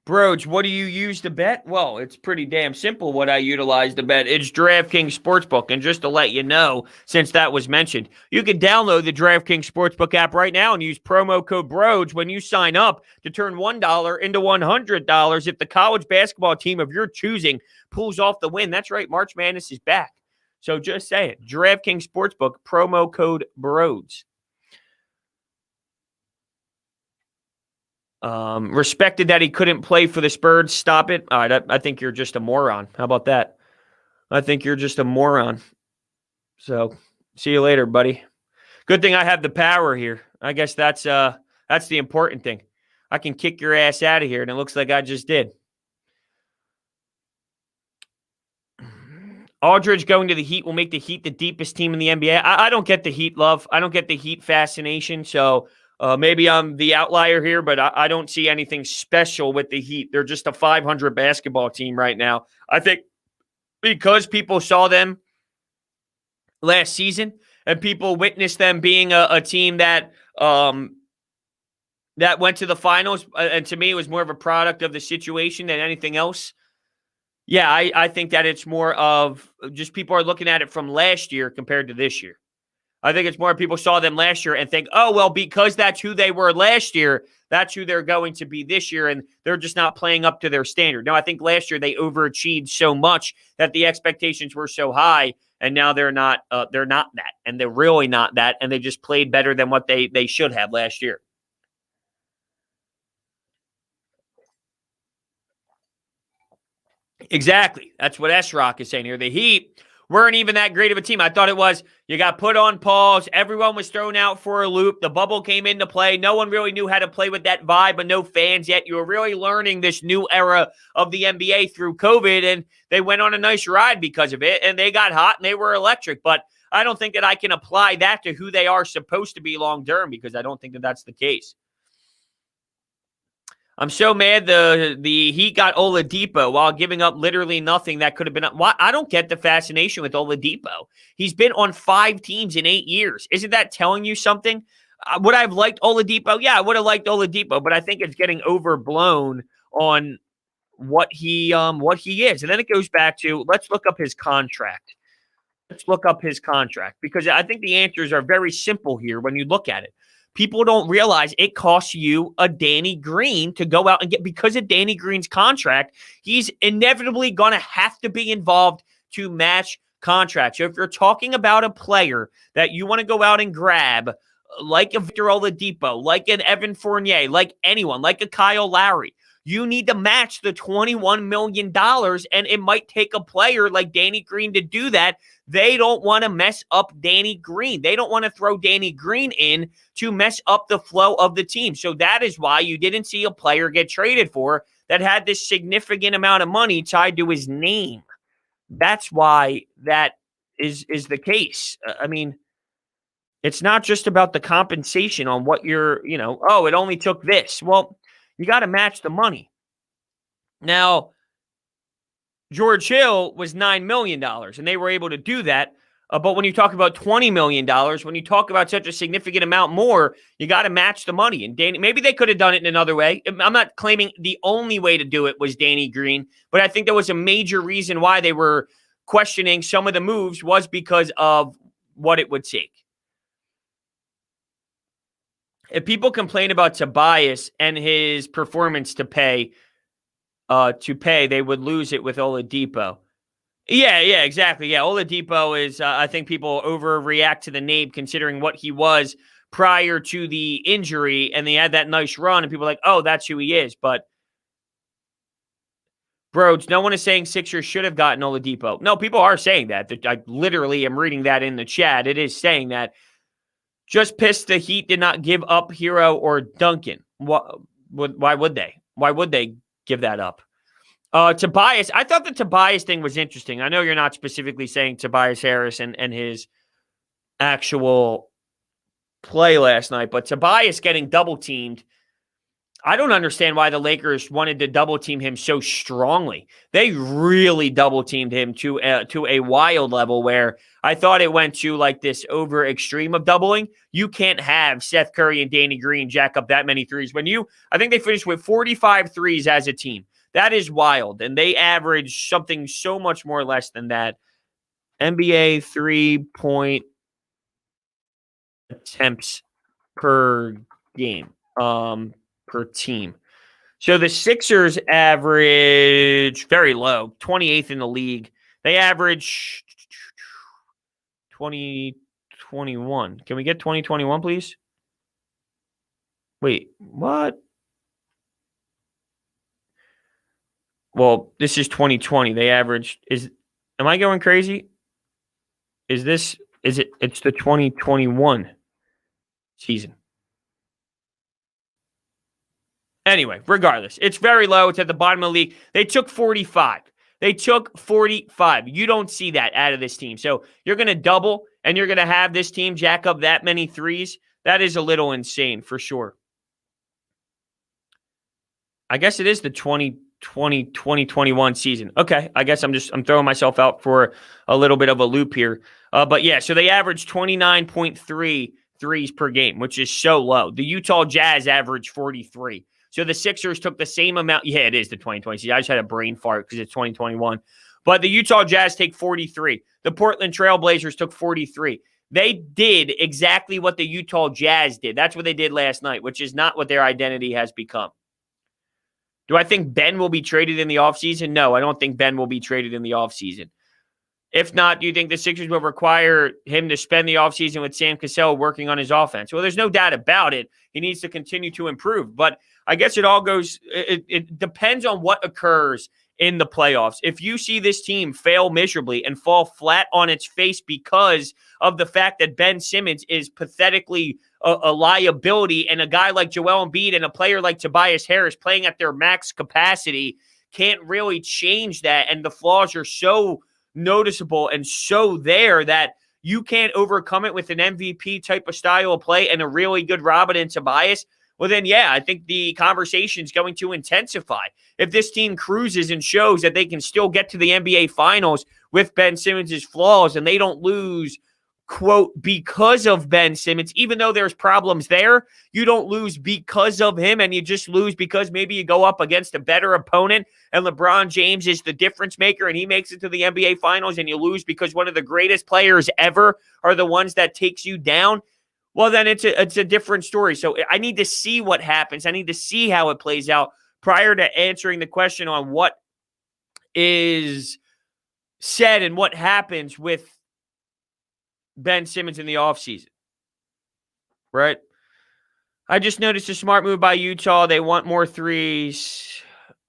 Brodes, what do you use to bet? Well, it's pretty damn simple what I utilize to bet. It's DraftKings Sportsbook. And just to let you know, since that was mentioned, you can download the DraftKings Sportsbook app right now and use promo code Brodes when you sign up to turn $1 into $100 if the college basketball team of your choosing pulls off the win. That's right, March Madness is back. So just say it. DraftKings Sportsbook, promo code Brodes. Respected that he couldn't play for the Spurs. Stop it. All right, I think you're just a moron. How about that? I think you're just a moron. So, see you later, buddy. Good thing I have the power here. I guess that's the important thing. I can kick your ass out of here, and it looks like I just did. Aldridge going to the Heat will make the Heat the deepest team in the NBA. I don't get the Heat love. I don't get the Heat fascination, so maybe I'm the outlier here, but I don't see anything special with the Heat. They're just a 500 basketball team right now. I think because people saw them last season and people witnessed them being a team that that went to the finals, and to me it was more of a product of the situation than anything else. Yeah, I think that it's more of just people are looking at it from last year compared to this year. I think it's more people saw them last year and think, oh, well, because that's who they were last year, that's who they're going to be this year, and they're just not playing up to their standard. No, I think last year they overachieved so much that the expectations were so high, and now they're not that, and they're really not that, and they just played better than what they should have last year. Exactly. That's what S-Rock is saying here. The Heat weren't even that great of a team. I thought it was, you got put on pause. Everyone was thrown out for a loop. The bubble came into play. No one really knew how to play with that vibe, but no fans yet. You were really learning this new era of the NBA through COVID, and they went on a nice ride because of it, and they got hot, and they were electric. But I don't think that I can apply that to who they are supposed to be long-term, because I don't think that that's the case. I'm so mad the Heat got Oladipo while giving up literally nothing that could have been. Why? I don't get the fascination with Oladipo. He's been on 5 teams in 8 years. Isn't that telling you something? Would I have liked Oladipo? Yeah, I would have liked Oladipo, but I think it's getting overblown on what he is. And then it goes back to, let's look up his contract. Let's look up his contract, because I think the answers are very simple here when you look at it. People don't realize it costs you a Danny Green to go out and get, because of Danny Green's contract, he's inevitably going to have to be involved to match contracts. So if you're talking about a player that you want to go out and grab, like a Victor Oladipo, like an Evan Fournier, like anyone, like a Kyle Lowry, you need to match the $21 million, and it might take a player like Danny Green to do that. They don't want to mess up Danny Green. They don't want to throw Danny Green in to mess up the flow of the team. So that is why you didn't see a player get traded for that had this significant amount of money tied to his name. That's why that is the case. I mean, it's not just about the compensation on what you're, it only took this. Well, you got to match the money. Now, George Hill was $9 million, and they were able to do that. But when you talk about $20 million, when you talk about such a significant amount more, you got to match the money. And Danny, maybe they could have done it in another way. I'm not claiming the only way to do it was Danny Green, but I think there was a major reason why they were questioning some of the moves was because of what it would take. If people complain about Tobias and his performance to pay, they would lose it with Oladipo. Yeah, exactly. Yeah, Oladipo is, I think people overreact to the name considering what he was prior to the injury, and they had that nice run, and people are like, oh, that's who he is. But, Brodes, no one is saying Sixers should have gotten Oladipo. No, people are saying that. I literally am reading that in the chat. It is saying that. Just pissed the Heat did not give up Hero or Duncan. Why would they? Why would they give that up? Tobias, I thought the Tobias thing was interesting. I know you're not specifically saying Tobias Harris and his actual play last night, but Tobias getting double-teamed, I don't understand why the Lakers wanted to double-team him so strongly. They really double-teamed him to a wild level where I thought it went to like this over extreme of doubling. You can't have Seth Curry and Danny Green jack up that many threes. I think they finished with 45 threes as a team. That is wild. And they averaged something so much more less than that. NBA 3-point attempts per game, per team. So the Sixers average very low, 28th in the league. They average 2021. Can we get 2021, please? Wait, what? Well, this is 2020. They averaged am I going crazy? It's the 2021 season. Anyway, regardless, it's very low. It's at the bottom of the league. They took 45. You don't see that out of this team. So you're going to double and you're going to have this team jack up that many threes. That is a little insane for sure. I guess it is the 2021 season. Okay. I guess I'm throwing myself out for a little bit of a loop here. But yeah, so they averaged 29.3 threes per game, which is so low. The Utah Jazz averaged 43. So the Sixers took the same amount. Yeah, it is the 2020 season. I just had a brain fart because it's 2021. But the Utah Jazz take 43. The Portland Trail Blazers took 43. They did exactly what the Utah Jazz did. That's what they did last night, which is not what their identity has become. Do I think Ben will be traded in the offseason? No, I don't think Ben will be traded in the offseason. If not, do you think the Sixers will require him to spend the offseason with Sam Cassell working on his offense? Well, there's no doubt about it. He needs to continue to improve. But I guess it all goes – it depends on what occurs in the playoffs. If you see this team fail miserably and fall flat on its face because of the fact that Ben Simmons is pathetically a liability, and a guy like Joel Embiid and a player like Tobias Harris playing at their max capacity can't really change that, and the flaws are so noticeable and so there that you can't overcome it with an MVP type of style of play and a really good Robin and Tobias, well then, yeah, I think the conversation is going to intensify. If this team cruises and shows that they can still get to the NBA Finals with Ben Simmons' flaws and they don't lose, quote, because of Ben Simmons, even though there's problems there, you don't lose because of him, and you just lose because maybe you go up against a better opponent and LeBron James is the difference maker and he makes it to the NBA Finals, and you lose because one of the greatest players ever are the ones that takes you down, well, then it's a different story. So I need to see what happens. I need to see how it plays out prior to answering the question on what is said and what happens with Ben Simmons in the offseason, right? I just noticed a smart move by Utah. They want more threes,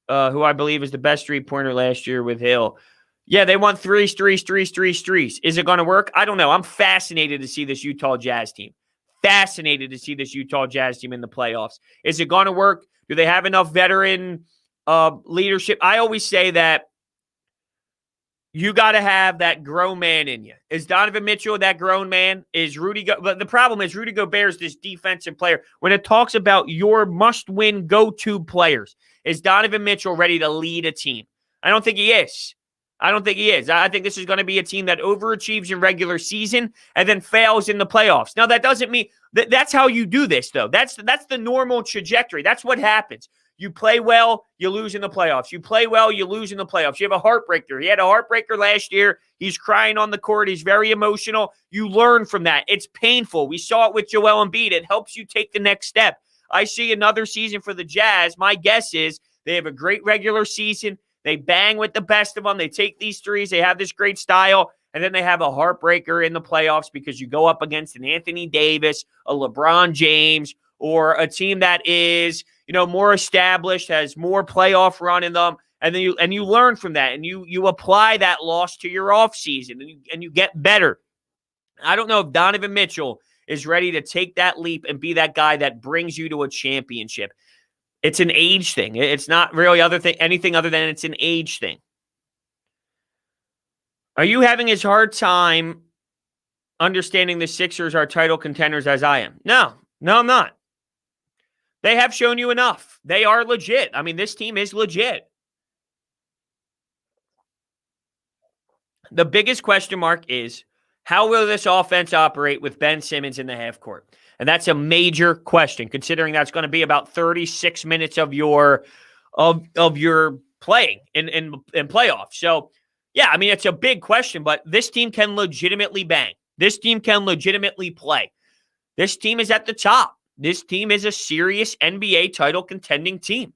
who I believe is the best three-pointer last year with Hill. Yeah, they want threes. Is it going to work? I don't know. I'm fascinated to see this Utah Jazz team. Fascinated to see this Utah Jazz team in the playoffs. Is it going to work? Do they have enough veteran leadership? I always say that you got to have that grown man in you. Is Donovan Mitchell that grown man? Is but the problem is Rudy Gobert is this defensive player. When it talks about your must-win go-to players, is Donovan Mitchell ready to lead a team? I don't think he is. I think this is going to be a team that overachieves in regular season and then fails in the playoffs. Now, that doesn't mean that's how you do this, though. That's the normal trajectory. That's what happens. You play well, you lose in the playoffs. You play well, you lose in the playoffs. You have a heartbreaker. He had a heartbreaker last year. He's crying on the court. He's very emotional. You learn from that. It's painful. We saw it with Joel Embiid. It helps you take the next step. I see another season for the Jazz. My guess is they have a great regular season. They bang with the best of them. They take these threes. They have this great style. And then they have a heartbreaker in the playoffs because you go up against an Anthony Davis, a LeBron James, or a team that is, more established, has more playoff run in them, and then you learn from that, and you apply that loss to your offseason, and you get better. I don't know if Donovan Mitchell is ready to take that leap and be that guy that brings you to a championship. It's an age thing. It's not really anything other than it's an age thing. Are you having as hard time understanding the Sixers are title contenders as I am? No, I'm not. They have shown you enough. They are legit. I mean, this team is legit. The biggest question mark is, how will this offense operate with Ben Simmons in the half court? And that's a major question, considering that's going to be about 36 minutes of your playing in playoffs. So, yeah, I mean, it's a big question, but this team can legitimately bang. This team can legitimately play. This team is at the top. This team is a serious NBA title contending team.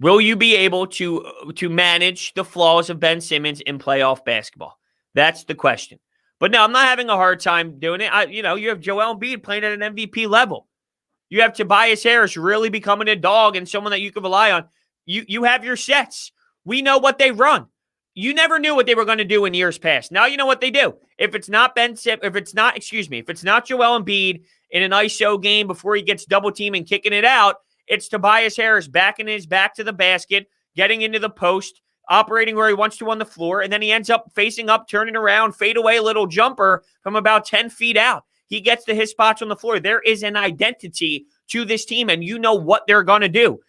Will you be able to manage the flaws of Ben Simmons in playoff basketball? That's the question. But no, I'm not having a hard time doing it. You have Joel Embiid playing at an MVP level. You have Tobias Harris really becoming a dog and someone that you can rely on. You have your sets. We know what they run. You never knew what they were going to do in years past. Now you know what they do. If it's not Joel Embiid in an ISO game before he gets double teamed and kicking it out, it's Tobias Harris backing his back to the basket, getting into the post, operating where he wants to on the floor, and then he ends up facing up, turning around, fade away little jumper from about 10 feet out. He gets to his spots on the floor. There is an identity to this team, and you know what they're going to do.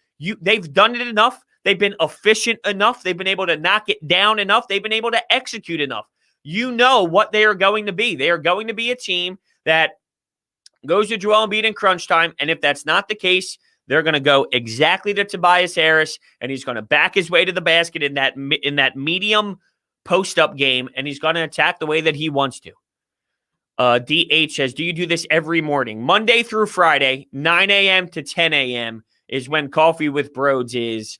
They've done it enough. They've been efficient enough. They've been able to knock it down enough. They've been able to execute enough. You know what they are going to be. They are going to be a team that goes to Joel Embiid in crunch time, and if that's not the case, they're going to go exactly to Tobias Harris, and he's going to back his way to the basket in that medium post-up game, and he's going to attack the way that he wants to. DH says, do you do this every morning? Monday through Friday, 9 a.m. to 10 a.m. is when Coffee with Brodes is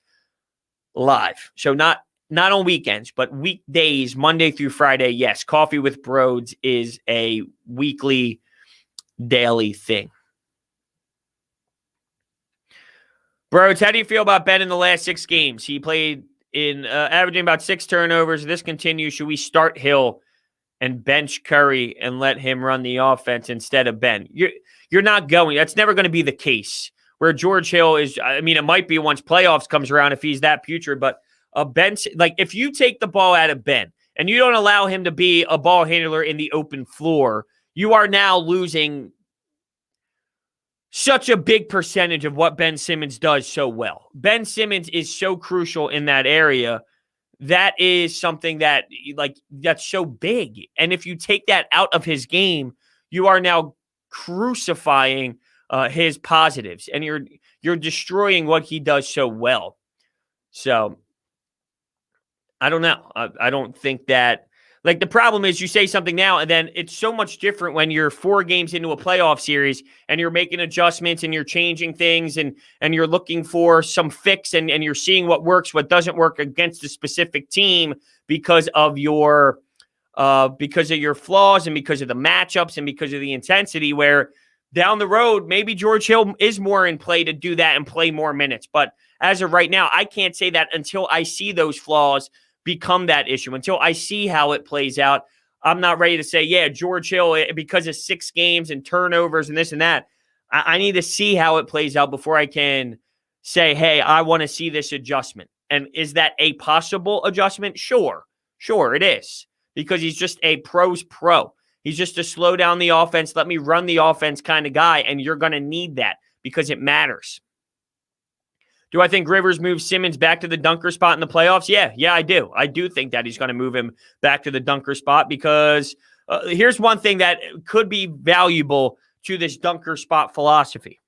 live. So not on weekends, but weekdays, Monday through Friday, yes, Coffee with Brodes is a weekly, daily thing. Brodes, how do you feel about Ben in the last 6 games? He played in averaging about 6 turnovers. If this continues, should we start Hill and bench Curry and let him run the offense instead of Ben? You're not going. That's never going to be the case. Where George Hill is, I mean, it might be once playoffs comes around if he's that putrid, but Ben, like if you take the ball out of Ben and you don't allow him to be a ball handler in the open floor, you are now losing such a big percentage of what Ben Simmons does so well. Ben Simmons is so crucial in that area. That is something that that's so big. And if you take that out of his game, you are now crucifying his positives, and you're destroying what he does so well. So I don't know. I don't think that, like, the problem is you say something now and then it's so much different when you're 4 games into a playoff series and you're making adjustments and you're changing things and you're looking for some fix and you're seeing what works, what doesn't work against a specific team because of your flaws and because of the matchups and because of the intensity, where down the road, maybe George Hill is more in play to do that and play more minutes. But as of right now, I can't say that until I see those flaws become that issue. Until I see how it plays out, I'm not ready to say, yeah, George Hill, because of 6 games and turnovers and this and that, I need to see how it plays out before I can say, hey, I want to see this adjustment. And is that a possible adjustment? Sure, it is. Because he's just a pro's pro. He's just a slow down the offense, let me run the offense kind of guy, and you're going to need that because it matters. Do I think Rivers moves Simmons back to the dunker spot in the playoffs? Yeah, I do. I do think that he's going to move him back to the dunker spot because here's one thing that could be valuable to this dunker spot philosophy.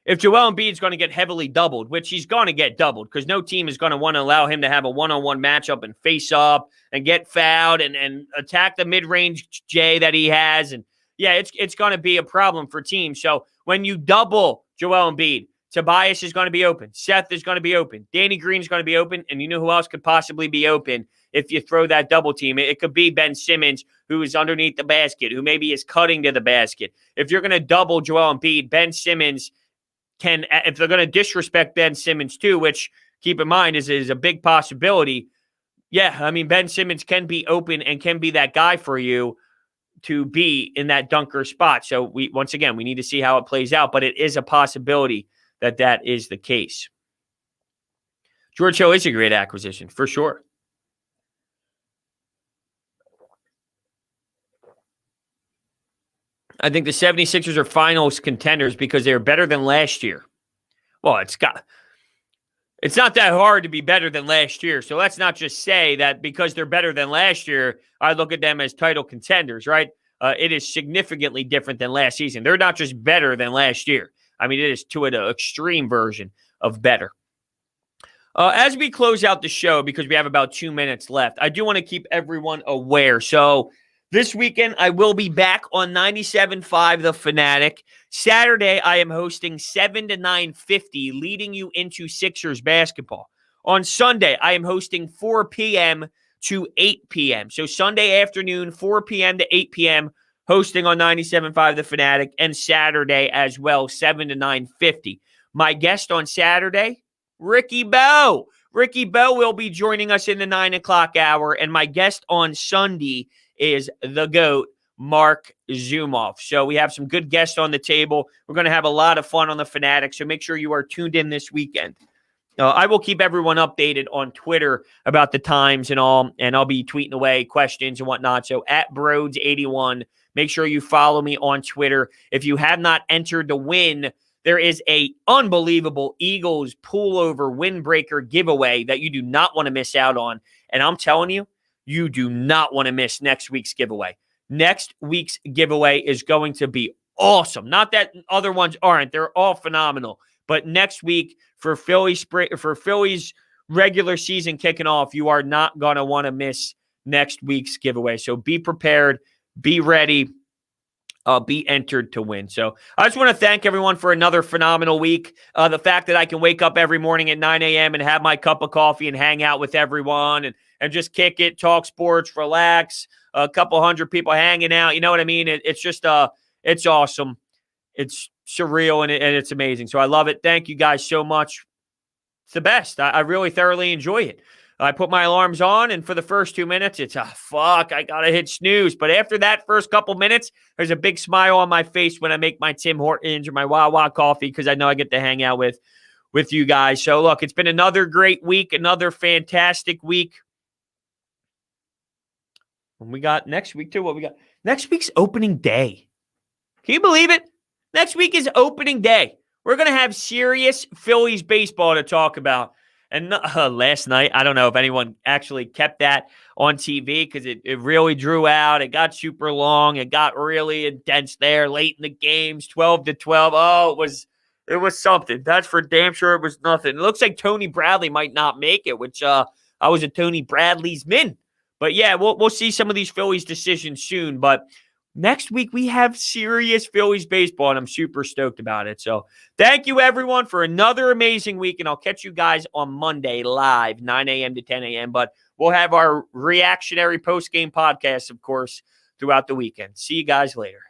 If Joel Embiid's going to get heavily doubled, which he's going to get doubled because no team is going to want to allow him to have a one-on-one matchup and face up and get fouled and attack the mid-range J that he has. And yeah, it's going to be a problem for teams. So when you double Joel Embiid, Tobias is going to be open. Seth is going to be open. Danny Green is going to be open. And you know who else could possibly be open if you throw that double team? It could be Ben Simmons, who is underneath the basket, who maybe is cutting to the basket. If you're going to double Joel Embiid, Ben Simmons can, if they're going to disrespect Ben Simmons too, which keep in mind is a big possibility. Yeah, I mean, Ben Simmons can be open and can be that guy for you to be in that dunker spot. So we need to see how it plays out, but it is a possibility that is the case. George Hill is a great acquisition, for sure. I think the 76ers are finals contenders because they're better than last year. Well, it's not that hard to be better than last year. So let's not just say that because they're better than last year, I look at them as title contenders, right? It is significantly different than last season. They're not just better than last year. I mean, it is to an extreme version of better. As we close out the show, because we have about 2 minutes left, I do want to keep everyone aware. So this weekend, I will be back on 97.5 The Fanatic. Saturday, I am hosting 7 to 9:50, leading you into Sixers basketball. On Sunday, I am hosting 4 p.m. to 8 p.m. So Sunday afternoon, 4 p.m. to 8 p.m., hosting on 97.5 The Fanatic, and Saturday as well, 7 to 9:50. My guest on Saturday, Ricky Bowe. Ricky Bowe will be joining us in the 9 o'clock hour, and my guest on Sunday is the GOAT, Mark Zumoff. So we have some good guests on the table. We're going to have a lot of fun on The Fanatic, so make sure you are tuned in this weekend. I will keep everyone updated on Twitter about the times and all, and I'll be tweeting away questions and whatnot. So at Brodes81, make sure you follow me on Twitter. If you have not entered to win, there is a unbelievable Eagles pullover windbreaker giveaway that you do not want to miss out on. And I'm telling you, you do not want to miss next week's giveaway. Next week's giveaway is going to be awesome. Not that other ones aren't. They're all phenomenal. But next week for Philly's regular season kicking off, you are not going to want to miss next week's giveaway. So be prepared, be ready, be entered to win. So I just want to thank everyone for another phenomenal week. The fact that I can wake up every morning at 9 a.m. and have my cup of coffee and hang out with everyone and just kick it, talk sports, relax, a couple hundred people hanging out. You know what I mean? It's just, it's awesome. It's surreal and it's amazing. So I love it. Thank you guys so much. It's the best. I really thoroughly enjoy it. I put my alarms on, and for the first 2 minutes, it's, fuck, I got to hit snooze. But after that first couple minutes, there's a big smile on my face when I make my Tim Hortons or my Wawa coffee because I know I get to hang out with you guys. So, look, it's been another great week, another fantastic week. And we got next week, too. What we got? Next week's opening day. Can you believe it? Next week is opening day. We're going to have serious Phillies baseball to talk about. And last night, I don't know if anyone actually kept that on TV because it really drew out. It got super long. It got really intense there late in the games, 12-12. Oh, it was something. That's for damn sure it was nothing. It looks like Tony Bradley might not make it, which I was a Tony Bradley's min. But yeah, we'll see some of these Phillies decisions soon. But next week, we have serious Phillies baseball, and I'm super stoked about it. So thank you, everyone, for another amazing week, and I'll catch you guys on Monday live, 9 a.m. to 10 a.m. But we'll have our reactionary post-game podcast, of course, throughout the weekend. See you guys later.